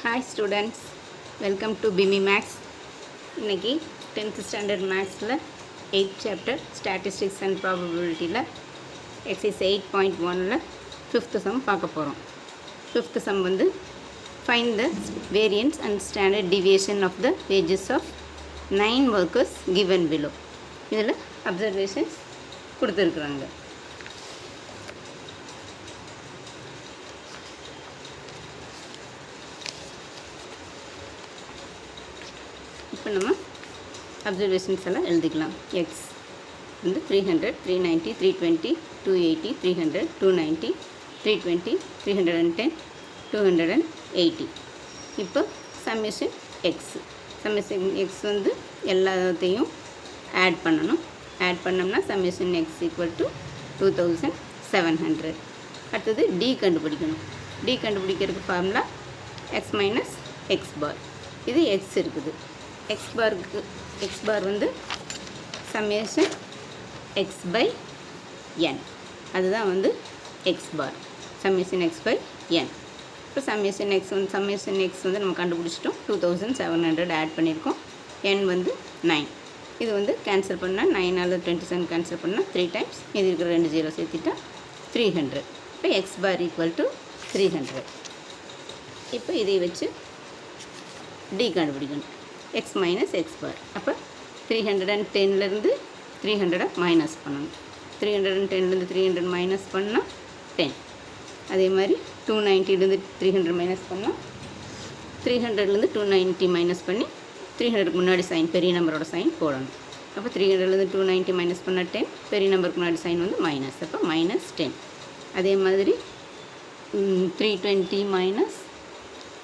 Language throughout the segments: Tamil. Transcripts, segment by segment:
Hi students, welcome to BIMI Max. இன்னைக்கு 10th standard Maxல 8th chapter Statistics and Probabilityல exercise 8.1ல 5th sum பார்க்க போகிறோம். 5th sum வந்து find the variance and standard deviation of the wages of 9 workers given below. இதில் observations கொடுத்துருக்குறாங்க. இப்போ நம்ம அப்சர்வேஷன்ஸ் எல்லாம் எழுதிக்கலாம். எக்ஸ் வந்து 300, 390, 320, 280, 300, 290, 320, 310, 280. இப்போ சம்மேஷன் எக்ஸ் வந்து எல்லாத்தையும் ஆட் பண்ணணும். ஆட் பண்ணோம்னா சம்மேஷன் எக்ஸ் ஈக்குவல் டு 2700. அடுத்தது டி கண்டுபிடிக்கணும். டி கண்டுபிடிக்கிறதுக்கு ஃபார்முலா எக்ஸ் மைனஸ் எக்ஸ் பார். இது எக்ஸ் இருக்குது. எக்ஸ் பார் வந்து சம்மேஷன் எக்ஸ் பை என், அதுதான் வந்து x bar, summation x by n. இப்போ சம்மேஷன் எக்ஸ் வந்து நம்ம கண்டுபிடிச்சிட்டோம். 2700 ஆட் பண்ணியிருக்கோம். என் வந்து 9. இது வந்து கேன்சல் பண்ணால் 9ஆல் 27 கேன்சல் பண்ணால் 3 டைம்ஸ், இது இருக்கிற 2 0 சேர்த்துட்டா 300. இப்போ எக்ஸ் பார் ஈக்குவல் டு 300. இப்போ இதை வச்சு டி கண்டுபிடிக்கணும். எக்ஸ் மைனஸ் எக்ஸ் பார். அப்போ 310லேருந்து 300 மைனஸ் பண்ணணும். 310லேருந்து 300 மைனஸ் பண்ணால் 10. அதே மாதிரி 290லேருந்து 300 மைனஸ் பண்ணால் 300லேருந்து 290 மைனஸ் பண்ணி 300க்கு முன்னாடி சைன், பெரிய நம்பரோட சைன் போடணும். அப்போ 300லேருந்து 290 மைனஸ் பண்ணால் 10, பெரிய நம்பருக்கு முன்னாடி சைன் வந்து மைனஸ், அப்போ மைனஸ் 10. அதே மாதிரி 320 மைனஸ்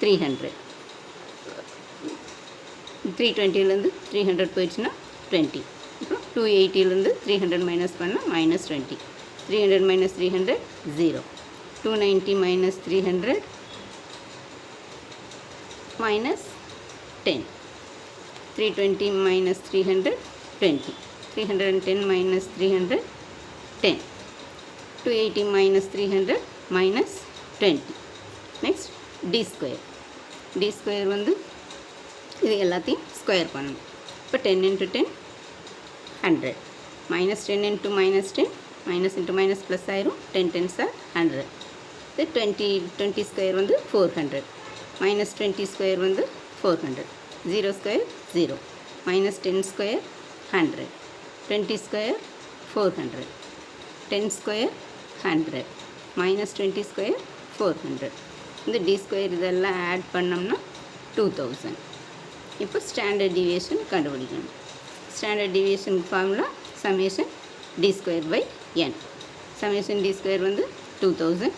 300, 320லேருந்து 300 போயிடுச்சுன்னா 20. அப்புறம் 280லேருந்து 300 மைனஸ் பண்ணால் minus 20. 300 minus 300 0. 290 minus 300 minus 10. 320 minus 300 20. 310 minus 300 10. 280 minus 300 minus 20. Next d square. D square வந்து இது எல்லாத்தையும் ஸ்கொயர் பண்ணணும். இப்போ 10 × 10 100, minus 10 × minus 10, minus into minus plus ஆயிரும். 10 10s are 100. இது 20 ஸ்கொயர் வந்து 400, மைனஸ் 20 ஸ்கொயர் வந்து 400, 0 square 0, minus 10 square 100, 20 square 400, 10 square 100, minus 20 square 400. இந்த டி ஸ்கொயர் இதெல்லாம் ஆட் பண்ணோம்னா 2000. இப்போ ஸ்டாண்டர்ட் டிவியேஷன் கண்டுபிடிக்கணும். Standard deviation formula summation d square by n. Summation d square வந்து 2000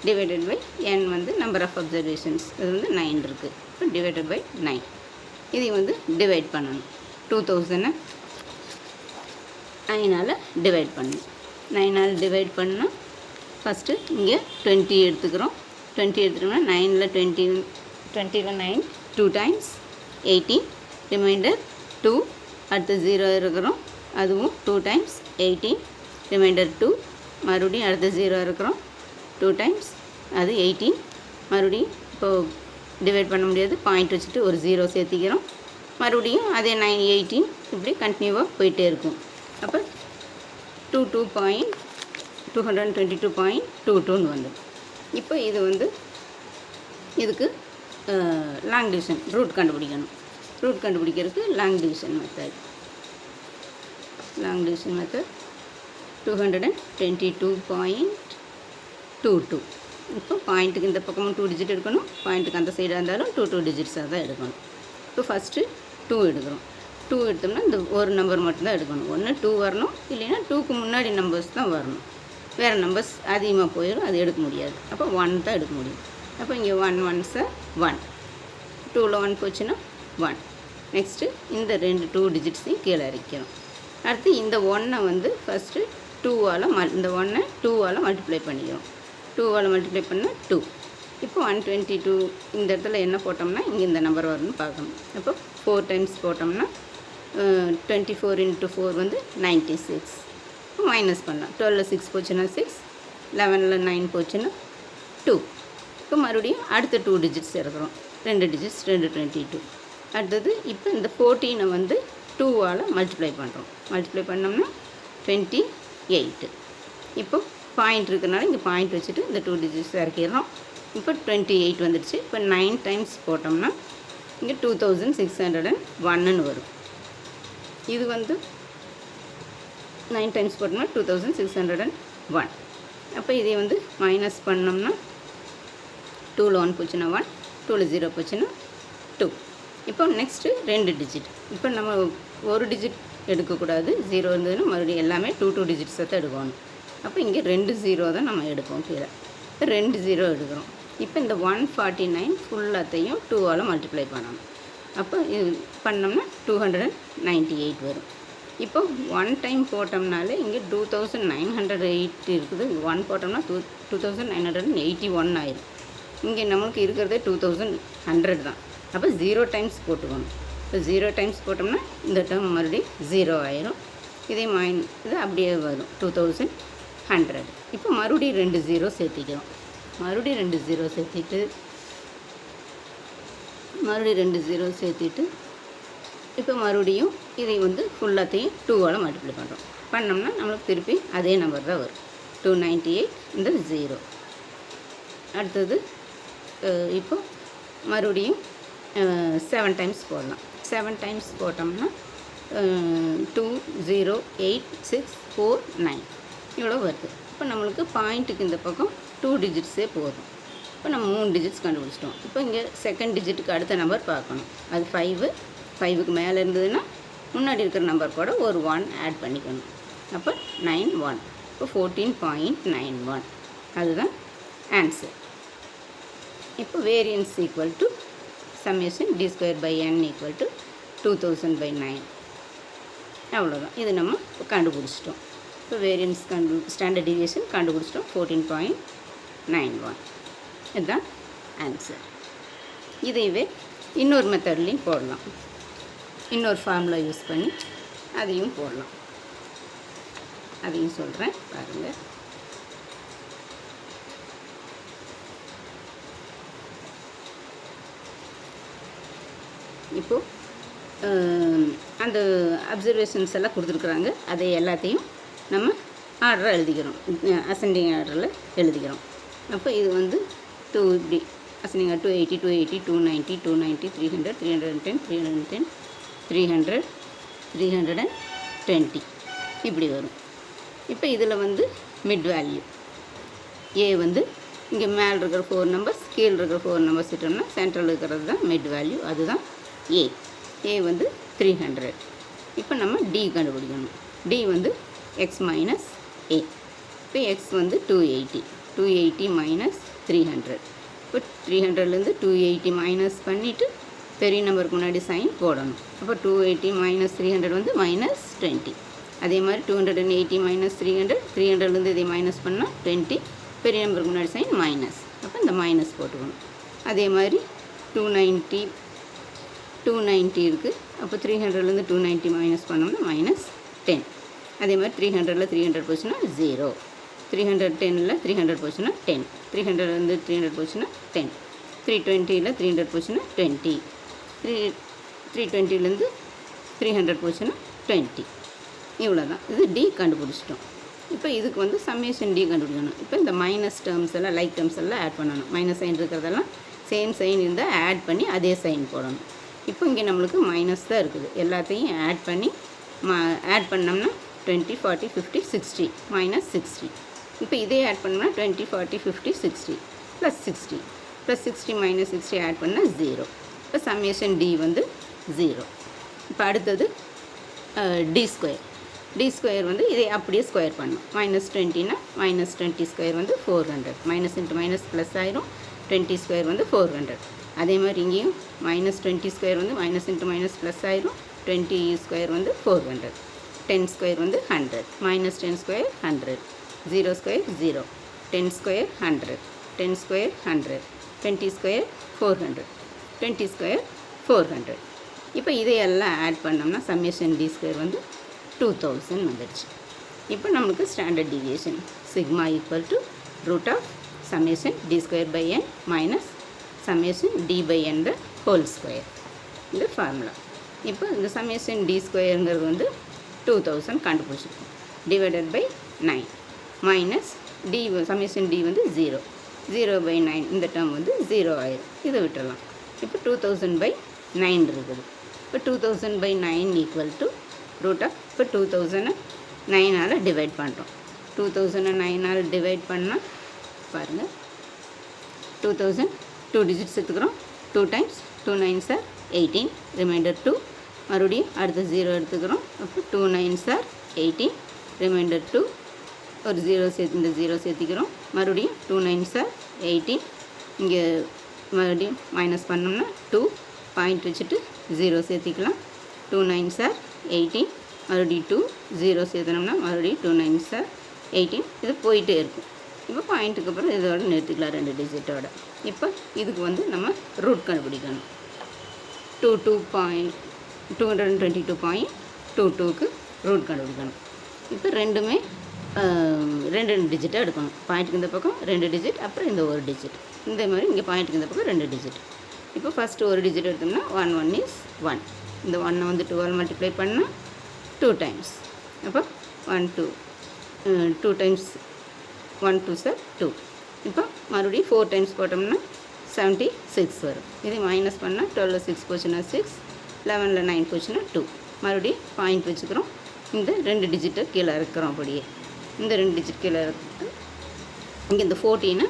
டிவைடட் பை என் வந்து நம்பர் ஆஃப் அப்சர்வேஷன்ஸ், இது வந்து 9 இருக்குது. இப்போ டிவைடட் பை 9. இதை வந்து டிவைட் பண்ணணும். 2000 9ஆல் டிவைட் பண்ணணும். 9ஆல் டிவைட் பண்ணால் ஃபஸ்ட்டு இங்கே 20 எடுத்துக்கிறோம். 20 எடுத்துட்டோம்னா 9ல் 20ல் 9 2 டைம்ஸ் 18, ரிமைண்டர் 2. அடுத்து 0 இருக்கிறோம், அதுவும் 2 டைம்ஸ் 18, ரிமைண்டர் 2. மறுபடியும் அடுத்து 0 இருக்கிறோம், 2 டைம்ஸ், அது 18. மறுபடியும் இப்போது டிவைட் பண்ண முடியாது, பாயிண்ட் வச்சுட்டு ஒரு 0 சேர்த்திக்கிறோம். மறுபடியும் அதே 9 18 இப்படி கண்டினியூவாக போயிட்டே இருக்கும். அப்போ 222.22ன்னு வந்துடும். இப்போ இது வந்து இதுக்கு லாங் டிவிஷன் ரூட் கண்டுபிடிக்கணும். ரூட் கண்டுபிடிக்கிறதுக்கு லாங் டிவிஷன் மெத்தட் 222.22. இப்போ பாயிண்ட்டுக்கு இந்த பக்கமும் 2 டிஜிட் எடுக்கணும், பாயிண்ட்டுக்கு அந்த சைடாக இருந்தாலும் 2 டிஜிட்ஸாக தான் எடுக்கணும். இப்போ ஃபஸ்ட்டு 2 எடுக்கிறோம். 2 எடுத்தோம்னா இந்த ஒரு நம்பர் மட்டும்தான் எடுக்கணும். ஒன்று 2 வரணும், இல்லைன்னா 2க்கு முன்னாடி நம்பர்ஸ் தான் வரணும். வேறு நம்பர்ஸ் அதிகமாக போயிடும், அது எடுக்க முடியாது. அப்போ 1 தான் எடுக்க முடியும். அப்போ இங்கே 1 1s 1, 2ல் 1 போச்சுன்னா 1. நெக்ஸ்ட்டு இந்த 2 டிஜிட்ஸையும் கீழே இறக்கிறோம். அடுத்து இந்த 1 வந்து ஃபஸ்ட்டு 2ஆல் இந்த 1 2ஆல் மல்டிப்ளை பண்ணிக்கிறோம். 2ஆல் மல்டிப்ளை பண்ணால் 2. இப்போ 122 இந்த இடத்துல என்ன போட்டோம்னா இங்கே இந்த நம்பர் வரும்னு பார்க்கணும். அப்போ 4 டைம்ஸ் போட்டோம்னா 24 × 4 வந்து 96. மைனஸ் பண்ணலாம். 12ல் 6 போச்சுன்னா 6, 11ல் 9 போச்சுன்னா 2. இப்போ மறுபடியும் அடுத்த 2 டிஜிட்ஸ் இருக்கிறோம். 2 டிஜிட்ஸ் 2 22. அடுத்தது இப்போ இந்த 14 வந்து 2ஆல் மல்டிப்ளை பண்ணுறோம். மல்டிப்ளை பண்ணோம்னா 28. இப்போ பாயிண்ட் இருக்கிறனால இங்கே பாயிண்ட் வச்சுட்டு இந்த 2 டிஜிட்ஸ் இறக்கிடுறோம். இப்போ 28 வந்துடுச்சு. இப்போ 9 டைம்ஸ் போட்டோம்னா இங்கே 2601 வரும். இது வந்து 9 டைம்ஸ் போட்டோம்னா 2601. அப்போ இதை வந்து மைனஸ் பண்ணோம்னா 2ல் 1 போச்சுன்னா 1, 2ல் 0 போச்சுன்னா 2. இப்போ நெக்ஸ்ட்டு 2 டிஜிட். இப்போ நம்ம ஒரு டிஜிட் எடுக்கக்கூடாது, 0 இருந்ததுன்னா மறுபடியும் எல்லாமே 2 டிஜிட்ஸை தான் எடுக்கணும். அப்போ இங்கே 2 0 தான் நம்ம எடுப்போம் கீழே. 2 0 எடுக்கிறோம். இப்போ இந்த 149 ஃபுல்லாத்தையும் 2ஆல் மல்டிப்ளை பண்ணணும். அப்போ இது பண்ணோம்னா 298 வரும். இப்போ 1 டைம் போட்டோம்னாலே இங்கே 2908 இருக்குது. 1 போட்டோம்னா 2981 ஆயிடும். இங்கே நம்மளுக்கு இருக்கிறதே 2100 தான். அப்போ 0 டைம்ஸ் போட்டுக்கணும். இப்போ 0 டைம்ஸ் போட்டோம்னா இந்த டேர்ம் மறுபடியும் 0 ஆயிரும். இதே இது அப்படியே வரும் 2100. இப்போ மறுபடியும் 2 0 சேர்த்திக்கிறோம். மறுபடியும் 2 0 சேர்த்திட்டு இப்போ மறுபடியும் இதை வந்து ஃபுல்லாத்தையும் 2ஆல் மல்டிப்ளை பண்ணுறோம். பண்ணோம்னா நம்மளுக்கு திருப்பி அதே நம்பர் தான் வரும், 298 இந்த 0. அடுத்தது இப்போ மறுபடியும் 7 டைம்ஸ் போடலாம். 7 டைம்ஸ் போட்டோம்னா 208,649 இவ்வளோ வருது. இப்போ நம்மளுக்கு பாயிண்ட்டுக்கு இந்த பக்கம் 2 டிஜிட்ஸே போதும். இப்போ நம்ம 3 டிஜிட்ஸ் கண்டுபிடிச்சிட்டோம். இப்போ இங்கே செகண்ட் டிஜிட்டுக்கு அடுத்த நம்பர் பார்க்கணும். அது 5க்கு மேலே இருந்ததுன்னா முன்னாடி இருக்கிற நம்பர் கூட ஒரு 1 ஆட் பண்ணிக்கணும். அப்போ 91. இப்போ 14.91 அதுதான் ஆன்சர். இப்போ variance equal to summation d²/n equal to 2000/9. அவ்வளோதான். இது நம்ம இப்போ கண்டுபிடிச்சிட்டோம். இப்போ வேரியன்ஸ் ஸ்டாண்டர்ட் டிவியேஷன் கண்டுபிடிச்சிட்டோம் 14.91. இதுதான் ஆன்சர். இதைவே இன்னொரு மெத்தட்லேயும் போடலாம். இன்னொரு ஃபார்முலா யூஸ் பண்ணி அதையும் போடலாம். அதையும் சொல்கிறேன் பாருங்கள். இப்போது அந்த அப்சர்வேஷன்ஸ் எல்லாம் கொடுத்துருக்குறாங்க. அதை எல்லாத்தையும் நம்ம ஆர்டராக எழுதிக்கிறோம், அசெண்டிங் ஆர்டரில் எழுதிக்கிறோம். அப்போ இது வந்து 2 இப்படி அசெண்டிங் 280, 280, 290, 290, 300, 310, 310, 300, 320 இப்படி வரும். இப்போ இதில் வந்து மிட் வேல்யூ ஏ வந்து இங்கே மேலே இருக்கிற 4 நம்பர்ஸ், கீழே இருக்கிற 4 நம்பர்ஸ் விட்டோம்னா சென்ட்ரல் இருக்கிறது தான் மிட் வேல்யூ, அதுதான் ஏ. ஏ வந்து 300. இப்போ நம்ம டி கண்டுபிடிக்கணும். டி வந்து எக்ஸ் மைனஸ் ஏ. இப்போ எக்ஸ் வந்து 280 மைனஸ் 300. இப்போ 300லேருந்து 280 மைனஸ் பண்ணிவிட்டு பெரிய நம்பருக்கு முன்னாடி சைன் போடணும். அப்போ 280 மைனஸ் 300 வந்து மைனஸ் 20. அதே மாதிரி 280 மைனஸ் 300, 300லேருந்து இதை மைனஸ் பண்ணால் 20, பெரிய நம்பருக்கு முன்னாடி சைன் மைனஸ். அப்போ இந்த மைனஸ் போட்டுக்கணும். அதே மாதிரி 290 இருக்குது. அப்போ 300லேருந்து 290 மைனஸ் பண்ணோம்னா மைனஸ் 10. அதே மாதிரி 300ல் 300 போச்சுன்னா 0. 310ல் 300 போச்சுன்னா 10. 300லேருந்து 300 போச்சுன்னா 10. 320ல் 300 போச்சுன்னா 20. 320லேருந்து 300 போச்சுன்னா 20. இவ்வளோ தான். இது டி கண்டுபிடிச்சிட்டோம். இப்போ இதுக்கு வந்து சம்மேஷன் டி கண்டுபிடிக்கணும். இப்போ இந்த மைனஸ் டேர்ம்ஸ் எல்லாம் லைக் டேர்ம்ஸ் எல்லாம் ஆட் பண்ணணும். மைனஸ் சைன் இருக்கிறதெல்லாம் சேம் சைன் இருந்தால் ஆட் பண்ணி அதே சைன் போடணும். இப்போ இங்கே நம்மளுக்கு மைனஸ் தான் இருக்குது. எல்லாத்தையும் ஆட் பண்ணி ஆட் பண்ணோம்னா 20, 40, 50, 60 மைனஸ் 60. இப்போ இதே ஆட் பண்ணோம்னா 20, 40, 50, 60 ப்ளஸ் 60 ப்ளஸ் 60 மைனஸ் 60 ஆட் பண்ணால் 0. இப்போ சம்மேஷன் டி வந்து 0. இப்போ அடுத்தது டி ஸ்கொயர். டி ஸ்கொயர் வந்து இதை அப்படியே ஸ்கொயர் பண்ணணும். மைனஸ் 20னா மைனஸ் 20 ஸ்கொயர் வந்து 400. மைனஸ் இன்ட்டு மைனஸ் ப்ளஸ் ஆயிரும். 20 ஸ்கொயர் வந்து 400. அதே மாதிரி இங்கேயும் மைனஸ் 20 ஸ்கொயர் வந்து மைனஸ் இன்ட்டு மைனஸ் ப்ளஸ் ஆயிரும். 20 ஸ்கொயர் வந்து 400. 10 ஸ்கொயர் வந்து 100. Minus 10 square 100. 0 square 0. 10 square 100. 10 square 100. 20 square 400. 20 square 400. இப்போ இதையெல்லாம் ஆட் பண்ணோம்னா சம்மேஷன் டி ஸ்கொயர் வந்து 2000 வந்துடுச்சு. இப்போ நம்மளுக்கு standard deviation sigma equal to root of summation d square by n minus summation d by n the whole square இந்த ஃபார்முலா. இப்போ இந்த சம்மேஷன் டி ஸ்கொயருங்கிறது வந்து 2000 கண்டுபிடிச்சிருக்கோம். Divided by 9 minus d summation d வந்து 0 பை 9 இந்த டேர்ம் வந்து 0 ஆயிரும். இதை விட்டுடலாம். இப்போ 2000 பை 9 இருக்குது. இப்போ 2000 by 9 equal to root of இப்போ 2000 9ஆல் டிவைட் பண்ணுறோம். 2000 9ஆல் டிவைட் பண்ணால் பாருங்கள் 2000 2 டிஜிட்ஸ் எடுத்துக்கிறோம். 2 டைம்ஸ் 2 9s are 18 ரிமைண்டர் 2 மறுபடியும் அடுத்த 0 எடுத்துக்கிறோம். அப்போ 2 9s are 18 ரிமைண்டர் 2 ஒரு 0 சேர்த்து இந்த 0 சேர்த்திக்கிறோம். மறுபடியும் 2 9s are 18 இங்கே மறுபடியும் மைனஸ் பண்ணோம்னா 2 பாயிண்ட் வச்சுட்டு 0 சேர்த்திக்கலாம். 2 9s are 18 மறுபடியும் 2 0 சேர்த்தனோம்னா மறுபடியும் 2 9s are 18 இது போயிட்டே இருக்கும். இப்போ பாயிண்ட்டுக்கு அப்புறம் இதோட நிறுத்திக்கலாம் 2 டிஜிட்டோட. இப்போ இதுக்கு வந்து நம்ம ரூட் கண்டுபிடிக்கணும். 222.22க்கு ரூட் கண்டுபிடிக்கணும். இப்போ ரெண்டுமே 2 டிஜிட்டாக எடுக்கணும். பாயிண்ட்டுக்கு இந்த பக்கம் 2 டிஜிட், அப்புறம் இந்த ஒரு டிஜிட். இந்த மாதிரி இங்கே பாயிண்ட்டுக்கு இந்த பக்கம் 2 டிஜிட். இப்போ ஃபஸ்ட்டு ஒரு டிஜிட் எடுத்தோம்னா 1 1 is 1. இந்த 1 வந்து 2ஆல் மல்டிப்ளை பண்ணால் 2 டைம்ஸ். அப்போ 1 2 2 டைம்ஸ் 1 2 சார் 2. இப்போ மறுபடியும் 4 டைம்ஸ் போட்டோம்னா 76 வரும். இது மைனஸ் பண்ணால் 12 6 போச்சுன்னா 6, 11 9 போச்சுன்னா 2. மறுபடியும் பாயிண்ட் வச்சுக்கிறோம். இந்த 2 டிஜிட்டை கீழே இருக்கிறோம். அப்படியே இந்த 2 டிஜிட் கீழே இருக்கு. இங்கே இந்த 14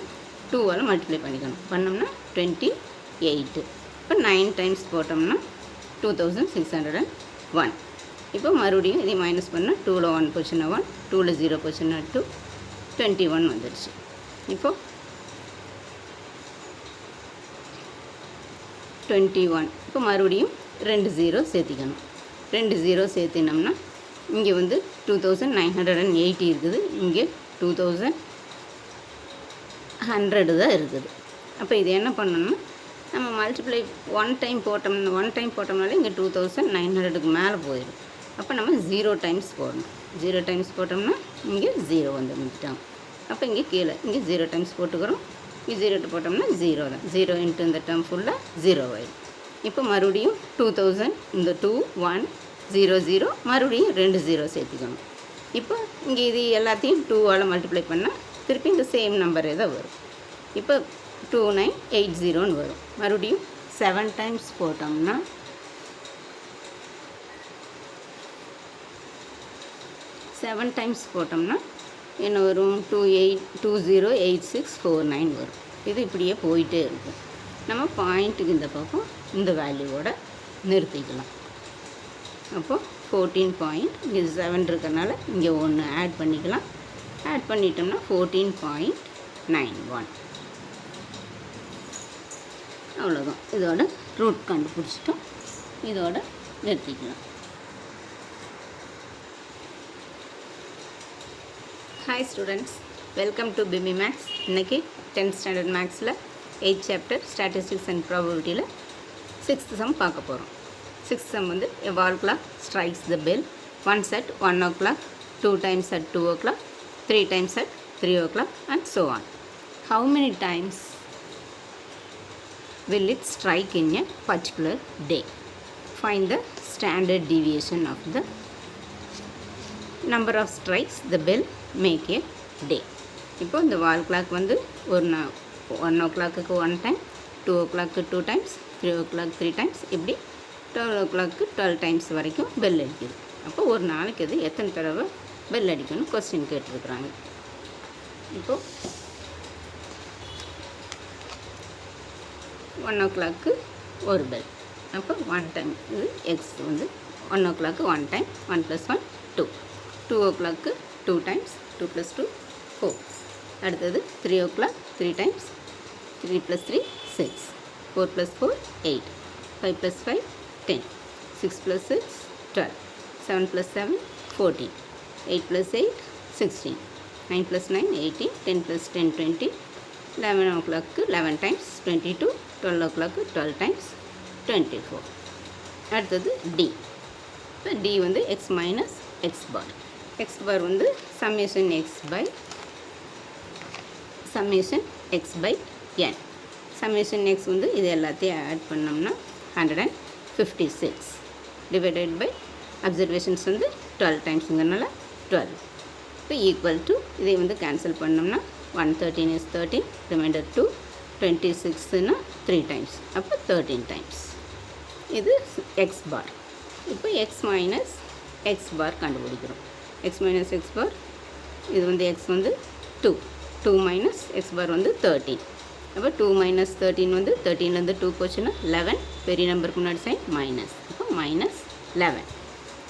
2ஆல் மல்டிப்ளை பண்ணிக்கணும். பண்ணோம்னா 28. இப்போ 9 டைம்ஸ் போட்டோம்னா 2601. இப்போ மறுபடியும் இதை மைனஸ் பண்ணால் 2ல் 1 போச்சுன்னா 1, 2ல் 0 போச்சுன்னா 2, 21 வந்துடுச்சு. இப்போது 21. இப்போ மறுபடியும் 2 0 சேர்த்திக்கணும். 2 0 சேர்த்தினோம்னா இங்கே வந்து 2980 இருக்குது. இங்கே 2100 தான் இருக்குது. அப்போ இது என்ன பண்ணணும்னா நம்ம மல்டிப்ளை 1 டைம் போட்டோம்னாலே இங்கே 2900க்கு மேலே போயிடும். அப்போ நம்ம 0 டைம்ஸ் போடணும். 0 டைம்ஸ் போட்டோம்னா இங்கே 0 வந்து முடிச்சிட்டோம். அப்போ இங்கே கீழே இங்கே 0 டைம்ஸ் போட்டுக்கிறோம். இங்கே 0 போட்டோம்னா 0 தான். 0 இன்ட்டு இந்த டேர்ம் ஃபுல்லாக 0 ஆயிடும். இப்போ மறுபடியும் 2000 இந்த 2 1 0 0 மறுபடியும் 2 0 சேர்த்துக்கணும். இப்போ இங்கே இது எல்லாத்தையும் 2ஆல் மல்டிப்ளை பண்ணால் திருப்பி இந்த சேம் நம்பரே தான் வரும். இப்போ 2980ன்னு வரும். மறுபடியும் 7 டைம்ஸ் போட்டோம்னா 7 டைம்ஸ் போட்டோம்னா என்ன வரும்? 208649 வரும். இது இப்படியே போயிட்டே இருக்கும். நம்ம பாயிண்ட்டுக்கு இந்த பக்கம் இந்த வேல்யூவோட நிறுத்திக்கலாம். அப்போது 14 பாயிண்ட் இங்கே 7 இருக்கிறனால இங்கே 1 ஆட் பண்ணிக்கலாம். ஆட் பண்ணிட்டோம்னா 14.91. அவ்வளோதான். இதோட ரூட் கண்டுபிடிச்சிட்டோம். இதோட நிறுத்திக்கலாம். ஹாய் ஸ்டூடெண்ட்ஸ், வெல்கம் டு பிமி மேக்ஸ். இன்றைக்கி 10th ஸ்டாண்டர்ட் மேக்ஸில் 8th சாப்டர் ஸ்டாட்டிஸ்டிக்ஸ் அண்ட் ப்ராபபிலிட்டியில் 6th சம் பார்க்க போகிறோம். 6th சம் வந்து a wall clock strikes the bell once at 1 o'clock, 2 times at 2 o'clock, 3 times at 3 o'clock and so on. How many times will it strike in a particular day? Find the standard deviation of the number of strikes the bell make a day. இப்போ இந்த வால் கிளாக் வந்து ஒரு 1 o'clock 1 time, 2 o'clock 2 times, 3 o'clock 3 times, இப்படி 12 o'clock 12 டைம்ஸ் வரைக்கும் பெல் அடிக்குது. அப்போ ஒரு நாளைக்கு அது எத்தனை தடவை பெல் அடிக்கணும் கொஸ்டின் கேட்டிருக்கிறாங்க. இப்போது 1 o'clock ஒரு பெல். அப்போ 1 டைம் இது எக்ஸ் வந்து 1 o'clock 1 டைம், 1 + 1 2. 2 o'clock 2 times, 2 + 2 4. அடுத்தது 3 o'clock 3 times, 3 + 3 6, 4 + 4 8, 5 + 5 10, 6 + 6 12, 7 + 7 14, 8 + 8 16, 9 + 9 18, 10 + 10 20, 11 o'clock 11 times 22, 12 o'clock 12 times 24. அடுத்தது டி. இப்போ டி வந்து x minus x bar. X bar வந்து summation x by n. Summation x வந்து இது எல்லாத்தையும் ஆட் பண்ணோம்னா 156 டிவைடட் பை அப்சர்வேஷன்ஸ் வந்து 12 டைம்ஸுங்கிறனால 12. இப்போ ஈக்குவல் டு இதை வந்து கேன்சல் பண்ணோம்னா 113 இஸ் 13, ரிமைண்டர் 2, 26னா 3 டைம்ஸ், அப்போ 13 டைம்ஸ். இது எக்ஸ் பார். இப்போ எக்ஸ் மைனஸ் எக்ஸ் பார் கண்டுபிடிக்கிறோம். எக்ஸ் மைனஸ் எக்ஸ் பார் இது வந்து எக்ஸ் வந்து 2 மைனஸ் எக்ஸ் பார் வந்து 13. அப்போ 2 மைனஸ் 13 வந்து 13லேருந்து 2 போச்சுன்னா 11, பெரிய நம்பருக்கு முன்னாடி சைன் மைனஸ், அப்போ மைனஸ் 11.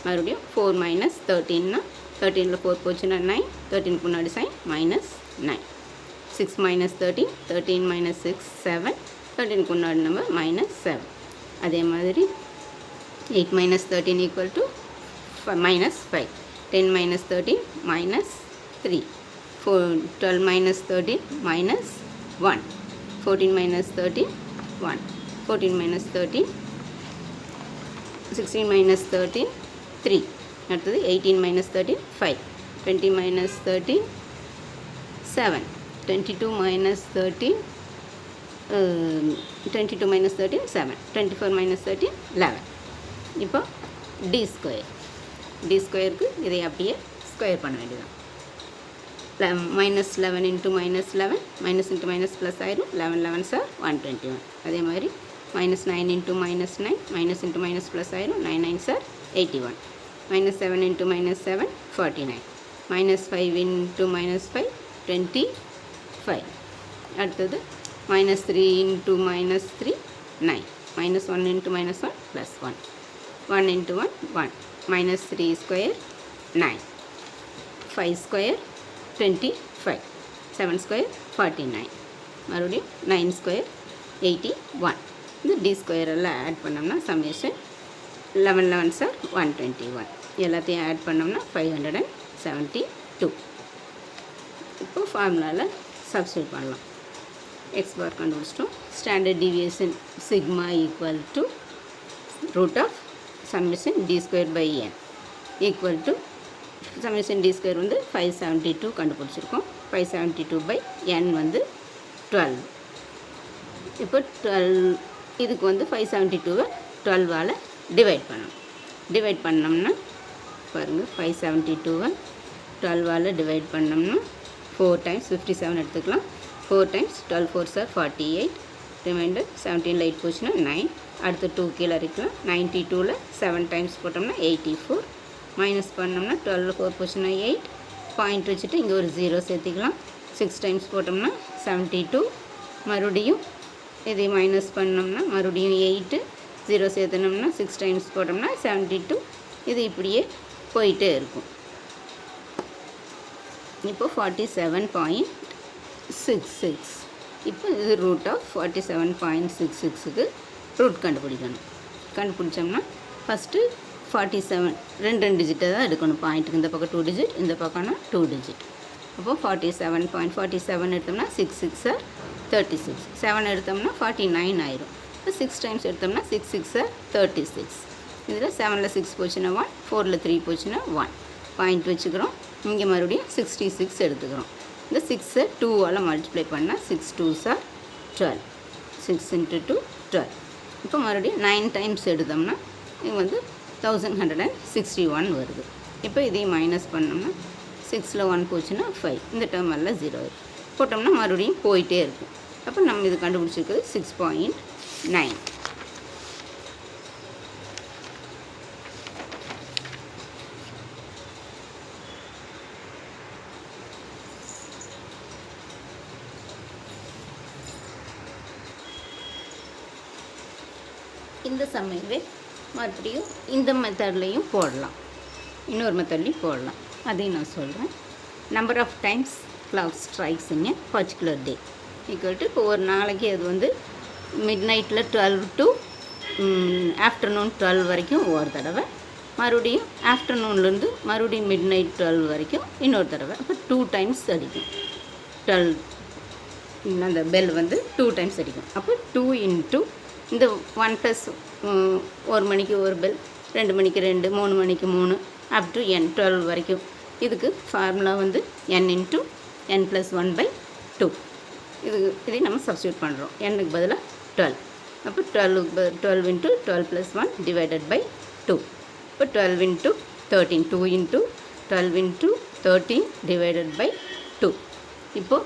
மறுபடியும் 4 மைனஸ் 13னா 13ல் 4 போச்சுன்னா 9, 13க்கு முன்னாடி சைன் மைனஸ் 9. 6 மைனஸ் 13, 13 மைனஸ் 6 7, 13க்கு முன்னாடி நம்பர் மைனஸ் 7. அதே மாதிரி 8 minus 13 equal to minus 5, 10 minus 13 minus 3, 12 minus 13 minus 1, 14 minus 13 1, 14 minus 13 16 minus 13 3, அடுத்தது 18 minus 13 5, 20 minus 13 7, 22 minus 13 22 minus 13 7, 24 minus 13 11. இப்போ d ஸ்கொயருக்கு இதை அப்படியே ஸ்கொயர் பண்ண வேண்டியதான். minus 11 into minus 11, minus into minus plus ஆயிரும், 11 11s are 121. அதே மாதிரி minus 9 into minus 9, minus into minus plus ஆயிரும், 9 9s are 81. minus 7 into minus 7 49, minus 5 into minus 5 25. அடுத்தது minus 3 into minus 3 9, minus 1 into minus 1 plus 1, 1 into 1 1, minus 3 square 9, 5 square 25, 7 square 49, மறுபடியும் 9 square 81. இந்த d ஸ்கொயர் எல்லாம் ஆட் பண்ணோம்னா சம்மேஷன் 11 11s are 121. எல்லாத்தையும் ஆட் பண்ணோம்னா 572. இப்போ ஃபார்முலாவில் சப்ஸ்டியூட் பண்ணலாம். எக்ஸ் பார் கண்டுபிடிச்சிட்டோம். Standard deviation sigma equal to root of summation d square by n equal to summation d square வந்து 572 கண்டுபிடிச்சிருக்கோம். 572 பை n வந்து 12. இப்போ 12 இதுக்கு வந்து 572வை 12ஆல் டிவைட் பண்ணணும். டிவைட் பண்ணோம்னா பாருங்கள், 572வை 12ஆல் டிவைட் பண்ணோம்னா 4 டைம்ஸ் 57 எடுத்துக்கலாம். 4 டைம்ஸ் 12 4s are 48, ரிமைண்டர் 17ல் 8 போச்சுன்னா 9, அடுத்து 2 கீழே இருக்கலாம். 92ல் 7 டைம்ஸ் போட்டோம்னா 84, மைனஸ் பண்ணோம்னா 12 4 போச்சுன்னா 8, பாயிண்ட் வச்சுட்டு இங்கே ஒரு 0 சேர்த்திக்கலாம். 6 டைம்ஸ் போட்டோம்னா 72, மறுபடியும் இதை மைனஸ் பண்ணோம்னா மறுபடியும் 8, 0 சேர்த்தனோம்னா 6 டைம்ஸ் போட்டோம்னா 72. இது இப்படியே போயிட்டே இருக்கும். இப்போ 47.66. இப்போ இது ரூட் ஆஃப் 47.66க்கு ரூட் கண்டுபிடிக்கணும். கண்டுபிடிச்சோம்னா ஃபஸ்ட்டு 47 ரெண்டு டிஜிட்டை தான் எடுக்கணும். பாயிண்ட்டுக்கு இந்த பக்கம் 2 டிஜிட், இந்த பக்கம்னா 2 டிஜிட். அப்போது 47.47 எடுத்தோம்னா 6 6 are 36, 7 எடுத்தோம்னா 49 ஆயிரும். இப்போ 6 டைம்ஸ் எடுத்தோம்னா 6 6 are 36. இதில் 7ல் 6 போச்சுன்னா 1, 4ல் 3 போச்சுன்னா 1, பாயிண்ட் வச்சுக்கிறோம். இங்கே மறுபடியும் 66 எடுத்துக்கிறோம். இந்த 6ஐ 2ஆல் மல்டிப்ளை பண்ணால் 6 2s are 12, 6 into 2 12. இப்போ மறுபடியும் 9 டைம்ஸ் எடுத்தோம்னா இது வந்து 1161 வருது. இப்போ இதையும் மைனஸ் பண்ணோம்னா 6ல் 1 போச்சுன்னா 5, இந்த டேர்ம் எல்லாம் 0 போட்டோம்னா மறுபடியும் போயிட்டே இருக்கும். அப்போ நம்ம இது கண்டுபிடிச்சிருக்கிறது 6.9. இந்த சமையவே மறுபடியும் இந்த மெத்தட்லேயும் போடலாம், இன்னொரு மெத்தட்லேயும் போடலாம். அதையும் நான் சொல்கிறேன். Number of times clock strikes in a particular day equal to இப்போ ஒரு நாளைக்கு அது வந்து மிட் நைட்டில் 12 to ஆஃப்டர்நூன் 12 வரைக்கும் ஒரு தடவை, மறுபடியும் ஆஃப்டர்நூன்லேருந்து மறுபடியும் மிட் நைட் 12 வரைக்கும் இன்னொரு தடவை. அப்போ 2 டைம்ஸ் அடிக்கும். 12 அந்த பெல் வந்து 2 டைம்ஸ் அடிக்கும். அப்போ 2 into இந்த 1 + 1 மணிக்கு ஒரு பெல், 2 மணிக்கு 2, 3 மணிக்கு 3, அப் டு n 12 வரைக்கும். இதுக்கு ஃபார்முலா வந்து n into n + 1/2. இதை நம்ம சப்ஸ்டியூட் பண்ணுறோம். n-க்கு பதிலாக 12. அப்போ 12 into 12 plus 1 divided by 2. இப்போ 12 into 13, 2 into 12 into 13 divided by 2. இப்போது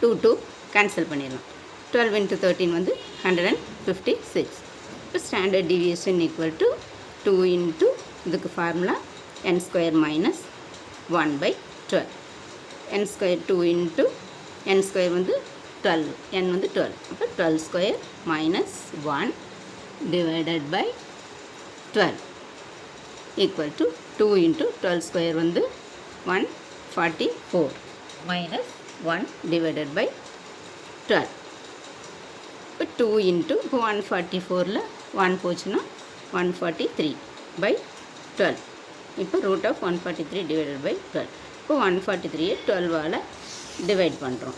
2 கேன்சல் பண்ணிடலாம். 12 into 13 வந்து 156. இப்போ standard deviation equal to 2 into இதுக்கு formula n square minus 1 by 12. n square 2 into n square வந்து 12, n வந்து 12. அப்போ 12 square minus 1 divided by 12 equal to 2 into 12 square வந்து 144 மைனஸ் 1 டிவைடட் பை 12. இப்போ 2 into இப்போ 144ல் 1 போச்சுன்னா 143 by 12. இப்போ ரூட் ஆஃப் 143 டிவைடட் பை 12. இப்போ 143 12ஆல் டிவைட் பண்ணுறோம்.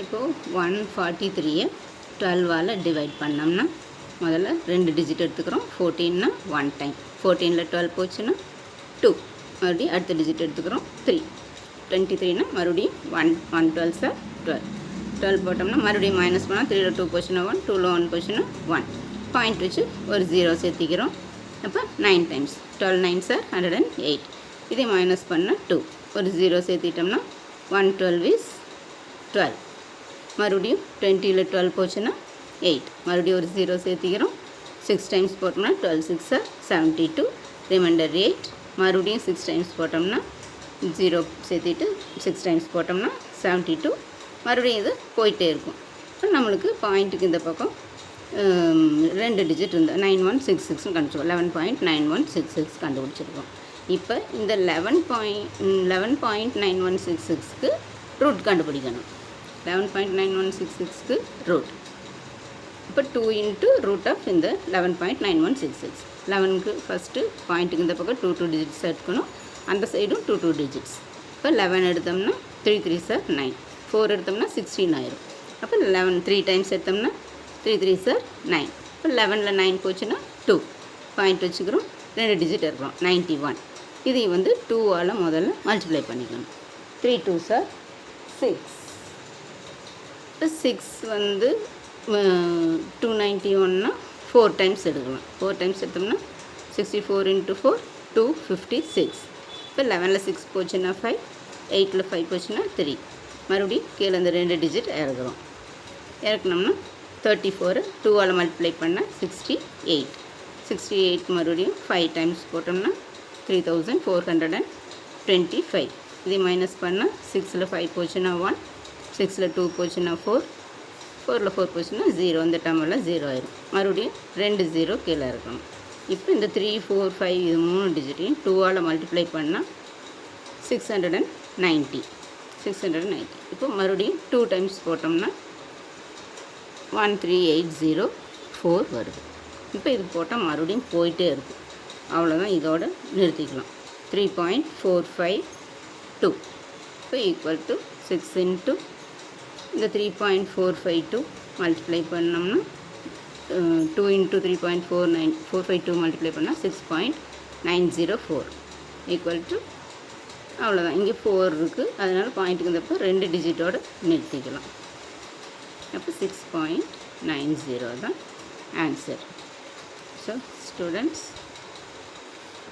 இப்போது 143 12ஆல் டிவைட் பண்ணோம்னா முதல்ல 2 டிஜிட் எடுத்துக்கிறோம். 14னா 1 டைம், 14ல் 12 போச்சுன்னா 2, மறுபடியும் அடுத்த டிஜிட் எடுத்துக்கிறோம் 3, 23னா மறுபடியும் 1 12 சார் 12 போட்டோம்னா மறுபடியும் மைனஸ் பண்ணால் 3ல் 2 போச்சுன்னா 1, 2ல் 1 போச்சுன்னா 1, பாயிண்ட் வச்சு ஒரு 0 சேர்த்திக்கிறோம். அப்போ 9 டைம்ஸ் 12 9 சார் 108. இதே மைனஸ் பண்ணால் 2, ஒரு 0 சேர்த்திட்டோம்னா 112 இஸ் 12. மறுபடியும் 20ல் 12 போச்சுன்னா 8, மறுபடியும் ஒரு 0 சேர்த்திக்கிறோம். 6 டைம்ஸ் போட்டோம்னா 12 6 சார் 72, ரிமைண்டர் 8. மறுபடியும் 6 டைம்ஸ் போட்டோம்னா 0 சேர்த்திட்டு 6 டைம்ஸ் போட்டோம்னா 72, மறுபடியும் இது போயிட்டே இருக்கும். இப்போ நம்மளுக்கு பாயிண்ட்டுக்கு இந்த பக்கம் 2 டிஜிட் இருந்தால் 9166 கண்டுபிடிச்சிருக்கோம். 11.9166 கண்டுபிடிச்சிருக்கோம். இப்போ இந்த 11.9166க்கு ரூட் கண்டுபிடிக்கணும். 11.9166க்கு ரூட். இப்போ 2 into ரூட் ஆஃப் இந்த 11.9166. 11க்கு ஃபஸ்ட்டு பாயிண்ட்டுக்கு இந்த பக்கம் 2 டிஜிட்ஸ் எடுக்கணும். அந்த சைடும் 2 டிஜிட்ஸ். இப்போ 11 எடுத்தோம்னா 3 3 சார் 9, 4 எடுத்தோம்னா 16 ஆயிரும். அப்போ 11 3 டைம்ஸ் எடுத்தோம்னா 3 3 சார் 9. இப்போ 11ல் 9 போச்சுன்னா 2, பாயிண்ட் வச்சுக்கிறோம். 2 டிஜிட் இருக்கிறோம் 91. இதை வந்து 2ஆல் முதல்ல மல்டிப்ளை பண்ணிக்கணும். 3 2 சார் 6. இப்போ 6 வந்து 291னா 4 டைம்ஸ் எடுக்கலாம். 4 டைம்ஸ் எடுத்தோம்னா 64 into 4 256. இப்போ 11ல் 6 போச்சுன்னா 5, 8ல் 5 போச்சுன்னா 3, மறுபடியும் கீழே இந்த 2 டிஜிட் இறக்குறோம். இறக்குனோம்னா 34 2ஆல் மல்டிப்ளை பண்ணால் 68. 68 மறுபடியும் 5 டைம்ஸ் போட்டோம்னா 3425. இதை மைனஸ் பண்ணால் 6ல் 5 போச்சுன்னா 1, 6ல் 2 போச்சுன்னா 4, 4ல் 4 போச்சுன்னா 0. அந்த டேர்மில் 0 ஆயிரும். மறுபடியும் 2 0 கீழே இருக்கணும். இப்போ இந்த 3 4 5 இது 3 டிஜிட்டையும் 2ஆல் மல்டிப்ளை பண்ணால் 690. இப்போ மறுபடியும் 2 டைம்ஸ் போட்டோம்னா 13804 வருது. இப்போ இது போட்டால் மறுபடியும் போயிட்டே இருக்கும். அவ்வளோதான், இதோட நிறுத்திக்கலாம். 3.452 இப்போ ஈக்குவல் டு 6 into இந்த 3.452 மல்டிப்ளை பண்ணோம்னா 2 into 3.452 மல்டிப்ளை பண்ணால் 6.904 ஈக்குவல் டு அவ்வளோதான். இங்கே 4 இருக்குது, அதனால் பாயிண்ட்டுக்கு இருந்தப்போ 2 டிஜிட்டோடு நிறுத்திக்கலாம். அப்போ 6.90 தான் ஆன்சர். ஸோ ஸ்டூடெண்ட்ஸ்,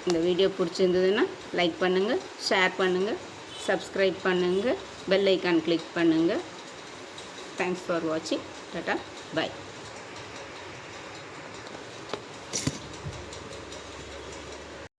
இந்த வீடியோ பிடிச்சிருந்ததுன்னா லைக் பண்ணுங்கள், ஷேர் பண்ணுங்கள், சப்ஸ்கிரைப் பண்ணுங்கள், பெல் ஐக்கான் கிளிக் பண்ணுங்கள். தேங்க்ஸ் ஃபார் வாட்சிங். டாடா, பை.